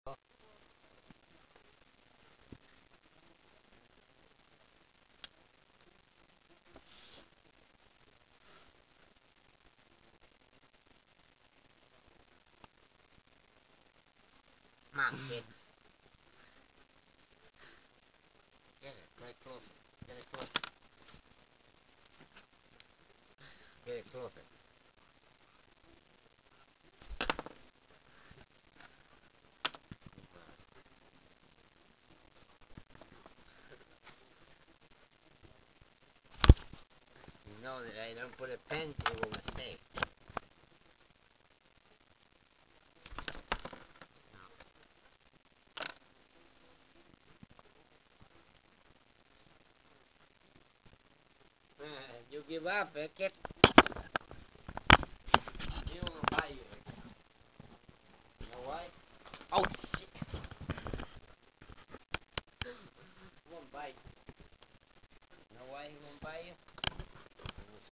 Oh, monkey. Get it, right closer. Get it closer. Get it closer. You know that I don't put a pen, it will stay. You give up, kid. He won't buy you. You know why? Oh, shit. He won't buy you. You know why he won't buy you?